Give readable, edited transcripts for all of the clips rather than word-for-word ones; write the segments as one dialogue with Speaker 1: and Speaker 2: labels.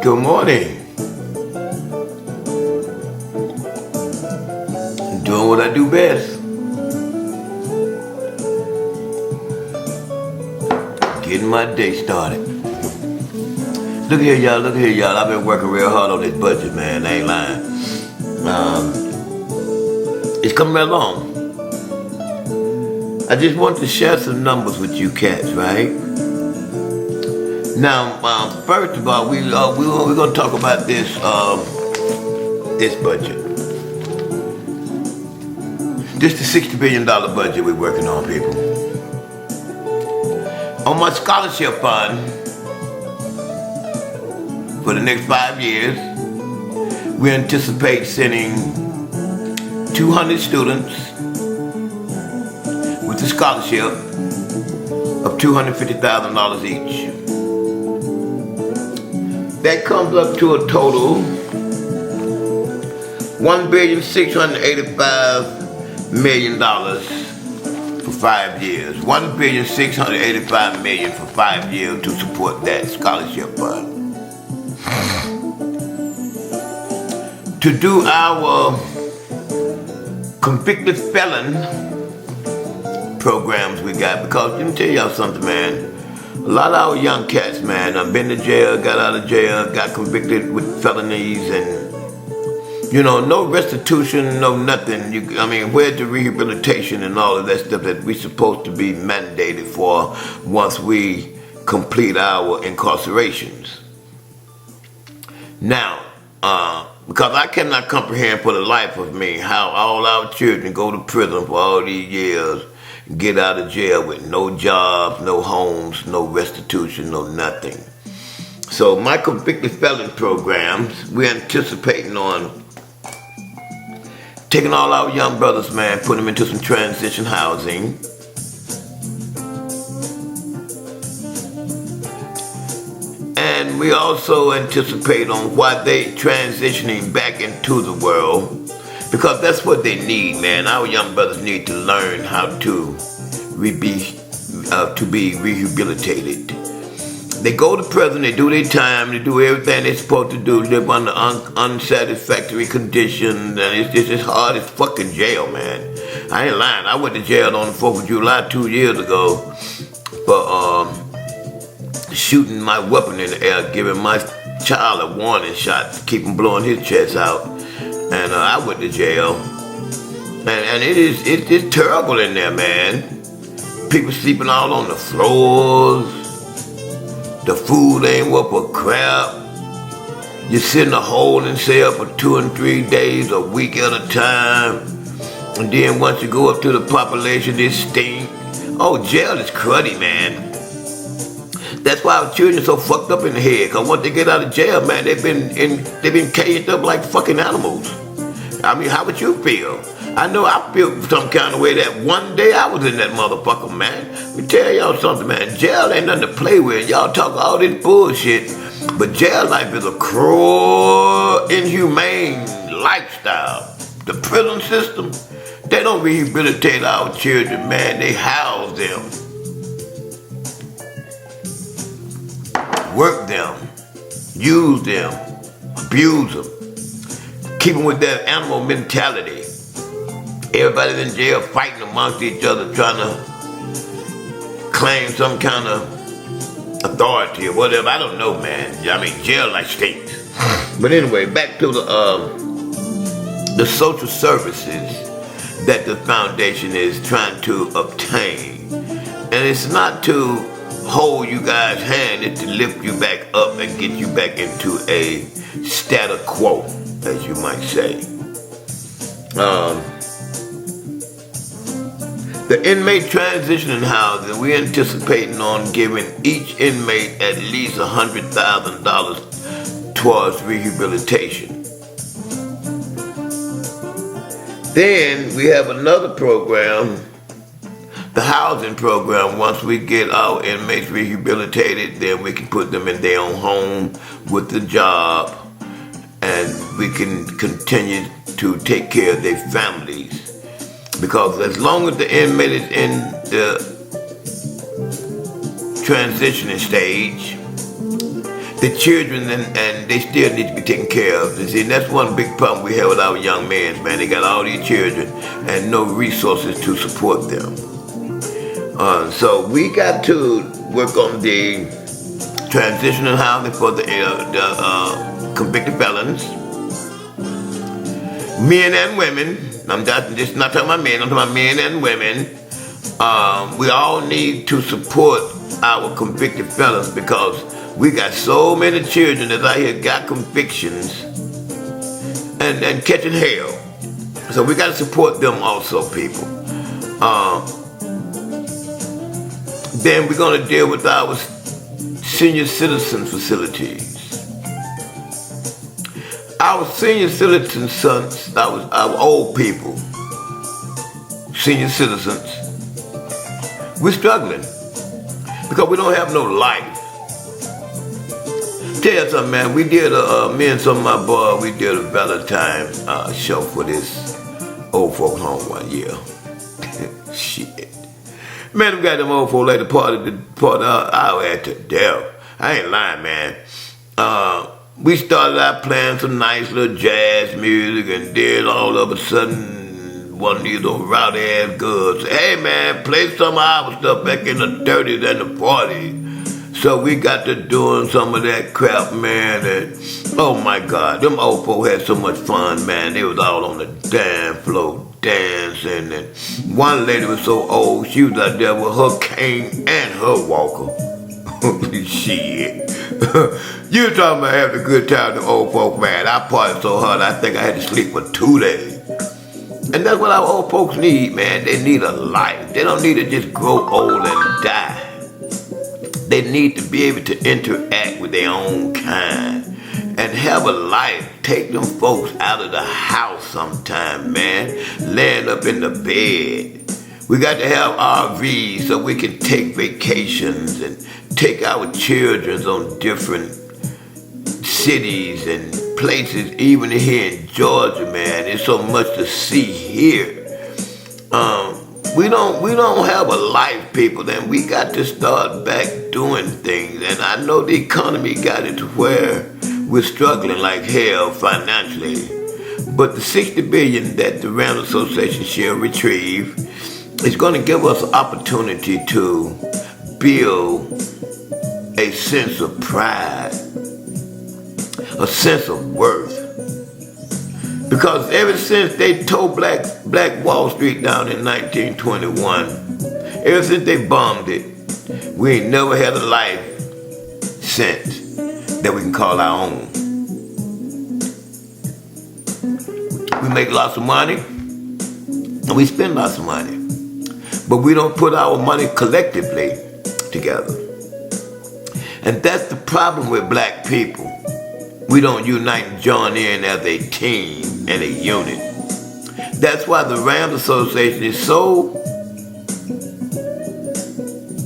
Speaker 1: Good morning. Doing what I do best. Getting my day started. Look here, y'all. I've been working real hard on this budget, man. I ain't lying. It's coming right along. I just want to share some numbers with you cats, right? Now, first of all, we're gonna talk about this budget. This is the $60 billion budget we're working on, people. On my scholarship fund for the next 5 years, we anticipate sending 200 students with a scholarship of $250,000 each. That comes up to a total $1,685,000,000 for 5 years. $1,685,000,000 for 5 years to support that scholarship fund. To do our convicted felon programs we got, because let me tell y'all something, man. A lot of our young cats, man, I've been to jail, got out of jail, got convicted with felonies, and no restitution, no nothing. Where's the rehabilitation and all of that stuff that we're supposed to be mandated for once we complete our incarcerations? Now, because I cannot comprehend for the life of me how all our children go to prison for all these years, get out of jail with no jobs, no homes, no restitution, no nothing. So my convicted felon programs, we're anticipating on taking all our young brothers, man, putting them into some transition housing. And we also anticipate on why they transitioning back into the world, because that's what they need, man. Our young brothers need to learn how to be rehabilitated. They go to prison, they do their time, they do everything they're supposed to do, live under unsatisfactory conditions, and it's just as hard as fucking jail, man. I ain't lying. I went to jail on the 4th of July 2 years ago for shooting my weapon in the air, giving my child a warning shot to keep him blowing his chest out. And I went to jail. And it's terrible in there, man. People sleeping out on the floors. The food ain't worth a crap. You sit in a holding cell for 2 and 3 days, a week at a time. And then once you go up to the population, it stink. Oh, jail is cruddy, man. That's why our children are so fucked up in the head. Cause once they get out of jail, man, they've been caged up like fucking animals. How would you feel? I know I feel some kind of way that one day I was in that motherfucker, man. Let me tell y'all something, man. Jail ain't nothing to play with. Y'all talk all this bullshit, but jail life is a cruel, inhumane lifestyle. The prison system, they don't rehabilitate our children, man. They house them, work them, use them, abuse them, keep them with that animal mentality. Everybody's in jail fighting amongst each other, trying to claim some kind of authority or whatever. I don't know, man. Jail like stinks. But anyway, back to the social services that the foundation is trying to obtain. And it's not to hold you guys' hand, it's to lift you back up and get you back into a status quo, as you might say. The inmate transitioning housing, we're anticipating on giving each inmate at least $100,000 towards rehabilitation. Then we have another program, the housing program. Once we get our inmates rehabilitated, then we can put them in their own home with a job, and we can continue to take care of their families. Because as long as the inmate is in the transitioning stage, the children, and they still need to be taken care of. You see, and that's one big problem we have with our young men, man. They got all these children and no resources to support them. So we got to work on the transitional housing for the convicted felons, men and women. I'm just not talking about men, I'm talking about men and women. We all need to support our convicted felons because we got so many children that out here got convictions and catching hell. So we got to support them also, people. Then we're going to deal with our senior citizen facilities. Our senior citizens, sons, our old people, senior citizens, we're struggling because we don't have no life. Tell you something, man. We did me and some of my boys, we did a Valentine show for this old folks home one year. Shit. Man, we got them old folks like the part out at the death. I ain't lying, man. We started out playing some nice little jazz music, and then all of a sudden, one of these old rowdy ass girls said, "Hey man, play some of our stuff back in the 30s and the 40s. So we got to doing some of that crap, man, and oh my God, them old folks had so much fun, man. They was all on the dance floor dancing, and one lady was so old, she was out there with her cane and her walker. Shit. You talking about having a good time, the old folk, man. I partied so hard, I think I had to sleep for 2 days. And that's what our old folks need, man. They need a life. They don't need to just grow old and die. They need to be able to interact with their own kind and have a life. Take them folks out of the house sometime, man. Laying up in the bed. We got to have RVs so we can take vacations and take our children on different cities and places, even here in Georgia, man. There's so much to see here. We don't have a life, people, and we got to start back doing things. And I know the economy got it to where we're struggling like hell financially. But the $60 billion that the Rams Association shall retrieve is going to give us an opportunity to build a sense of pride, a sense of worth. Because ever since they tore Black Wall Street down in 1921, ever since they bombed it, we ain't never had a life since that we can call our own. We make lots of money, and we spend lots of money, but we don't put our money collectively together. And that's the problem with black people. We don't unite and join in as a team and a unit. That's why the Rams Association is so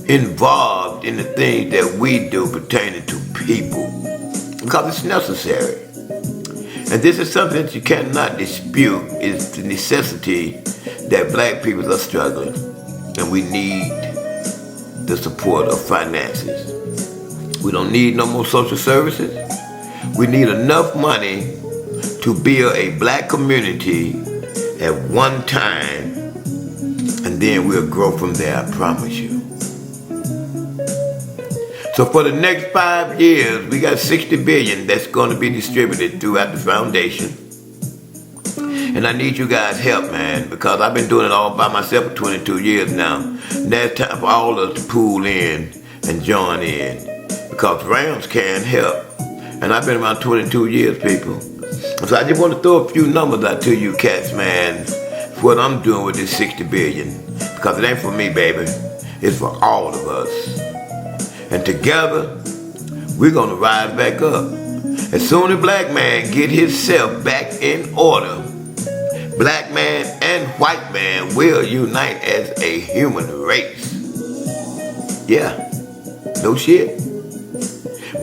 Speaker 1: involved in the things that we do pertaining to people, because it's necessary. And this is something that you cannot dispute, is the necessity that black people are struggling, and we need the support of finances. We don't need no more social services. We need enough money to build a black community at one time, and then we'll grow from there, I promise you. So for the next 5 years, we got $60 billion that's going to be distributed throughout the foundation. And I need you guys' help, man, because I've been doing it all by myself for 22 years now. And that's time for all of us to pool in and join in, because Rams can help. And I've been around 22 years, people. So I just want to throw a few numbers out to you cats, man, for what I'm doing with this $60 billion. Because it ain't for me, baby. It's for all of us. And together, we're going to rise back up. As soon as black man get himself back in order, black man and white man will unite as a human race. Yeah, no shit.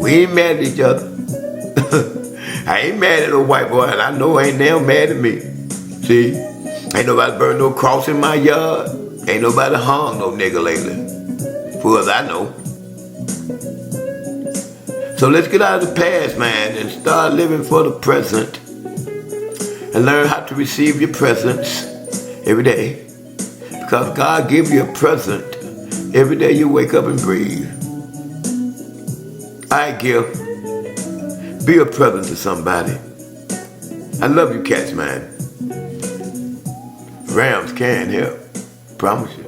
Speaker 1: We ain't mad at each other. I ain't mad at a white boy, and I know ain't now mad at me. See, ain't nobody burned no cross in my yard. Ain't nobody hung no nigga lately, far as I know. So let's get out of the past, man, and start living for the present. And learn how to receive your presents every day. Because God gives you a present every day you wake up and breathe. I give. Be a present to somebody. I love you cats, man. Rams can help. Promise you.